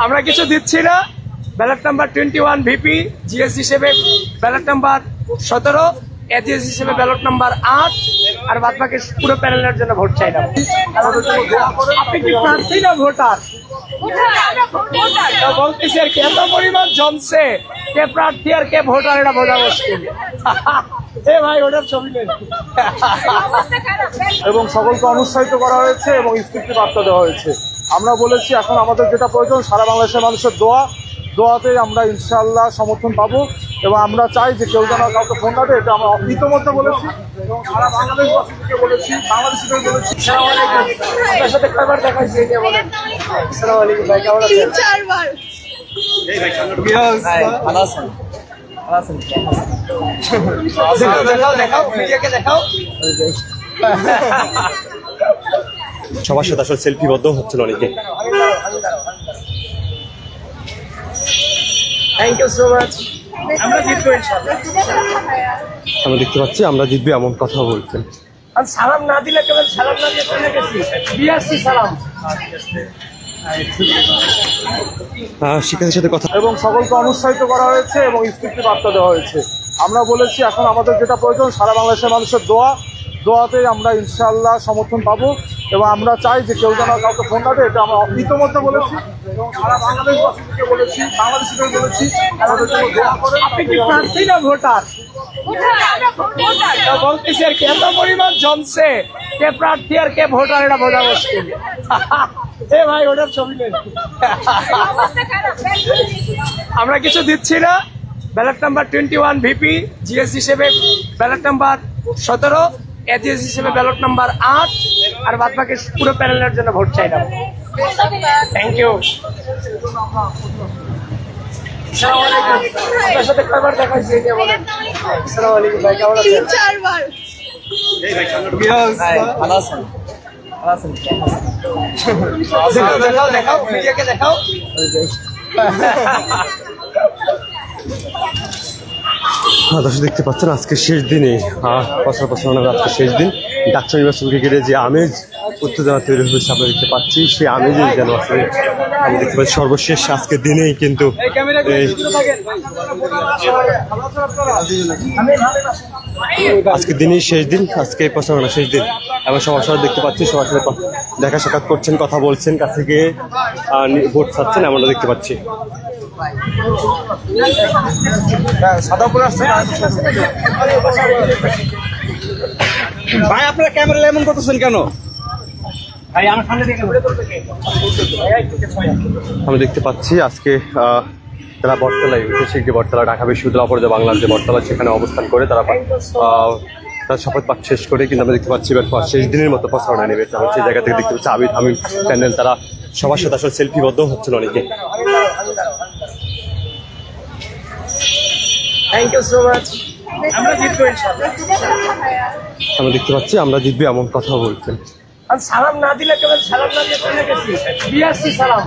আমরা কিছু দিচ্ছি না। ব্যালট নাম্বার 21 ভিপি, জিএস হিসেবে ব্যালট নাম্বার 17, এজিএস হিসেবে ব্যালট নাম্বার 8, আর বাদ বাকি পুরো প্যানেলের জন্য ভোট চাইলাম। আপনি কি প্রার্থী না ভোটার? বলতেছি আর কি, এত পরিমাণ জমছে, কে প্রার্থী আর কে ভোটার এটা বোঝা মুশকিল। এ ভাই ওটার ছবি নেই। এবং সকলকে অনুৎসাহিত করা হয়েছে এবং স্বীকৃতি বার্তা দেওয়া হয়েছে। আমরা বলেছি এখন আমাদের যেটা প্রয়োজন সারা বাংলাদেশের মানুষের দোয়াতেই আমরা ইনশাআল্লাহ সমর্থন পাবো, এবং আমরা চাই যে কেউ যেন কাউকে ফোন না দেয়, এটা আমরা ইতিমধ্যে বলেছি এবং সারা বাংলাদেশবাসীকে বলেছি, বাংলাদেশিদের বলেছি। আপনার সাথে কয়বার দেখা হয়েছে এটা বলেন। আসসালামু আলাইকুম ভাই, কেমন আছেন? 3-4 ভালো আছেন? দেখাও মিডিয়াকে দেখাও। সবার সাথে আসলে সেলফিবদ্ধ হচ্ছিল অনেকে। Thank you so much. আমরা জিতবো ইনশাআল্লাহ। আমরা দেখতে পাচ্ছি আমরা জিতবে এমন কথা বলছেন। আর সালাম না দিলে কেবল সালাম না দিয়ে চলে গেছি। বিআরসি সালাম। শিক্ষার্থীর সাথে কথা এবং সকলকে অনুৎসাহিত করা হয়েছে এবং স্বীকৃতি বার্তা দেওয়া হয়েছে। আমরা বলেছি এখন আমাদের যেটা প্রয়োজন সারা বাংলাদেশের মানুষের দোয়াতেই আমরা ইনশাআল্লাহ সমর্থন পাবো, এবং আমরা চাই যে কেউ যেন কাউকে ফোন না দেয়, এটা আমরা ইতিমধ্যে বলেছি এবং সারা বাংলাদেশবাসীকে বলেছি, বাংলাদেশিদের বলেছি। আপনি কি প্রার্থী না ভোটার? বলতেছি আর কি, এত পরিমাণ জমছে, কে প্রার্থী আর কে ভোটার এটা বোঝা মুশকিল। এ ভাই ওটার ছবি নেই। আমরা কিছু দিচ্ছি না। ব্যালট নাম্বার 21 ভিপি, জিএস হিসেবে ব্যালট নাম্বার 17, এজিএস হিসেবে ব্যালট নাম্বার 8, আর বাদ বাকি পুরো প্যানেলের জন্য ভোট চাইলাম। Thank you. আসসালামু আলাইকুম। আপনার সাথে কয়বার দেখা হয়েছে এটা বলেন। আসসালামু আলাইকুম ভাই, কেমন আছেন? 3-4 ভালো আছেন? দেখাও মিডিয়াকে দেখাও। দর্শক দেখতে পাচ্ছেন আজকে শেষ দিনে প্রচার প্রচারণার আজকে শেষ দিন। ডাকসু নির্বাচনকে ঘিরে যে আমেজ উত্তেজনা তৈরি হয়েছে আমরা দেখতে পাচ্ছি, সেই আমেজই যেন আসলে আমি দেখতে পাচ্ছি সর্বশেষ আজকের দিনেই কিন্তু আজকের দিনই শেষ দিন, আজকে প্রচারণা শেষ দিন, এবং সবার সাথে দেখতে পাচ্ছি সবার সাথে দেখা সাক্ষাৎ করছেন, কথা বলছেন, কাছে গিয়ে ভোট চাচ্ছেন এমনটা দেখতে পাচ্ছি। ভাই আপনারা ক্যামেরা এমন করতেছেন কেন? আমি দেখতে পাচ্ছি আজকে তারা বটতলায়, বিশেষ যে বটতলা ঢাকা বিশ্ববিদ্যালয় অপরাধ বাংলার যে বটতলা, সেখানে অবস্থান করে তারা তার শপথ পাঠ শেষ করে কিন্তু আমরা দেখতে পাচ্ছি এবার শেষ দিনের মতো প্রচারণা নেমেছে। আমরা সেই জায়গা থেকে দেখতে পাচ্ছি আবিদ হামিদ প্যান্ডেল, তারা সবার সাথে আসলে সেলফিবদ্ধ হচ্ছিল অনেকে। Thank you so much. আমরা জিতবো ইনশাআল্লাহ। আমরা দেখতে পাচ্ছি আমরা জিতবে এমন কথা বলছেন। আর সালাম না দিলে কেবল সালাম না দিয়ে চলে গেছি। বিআরসি সালাম।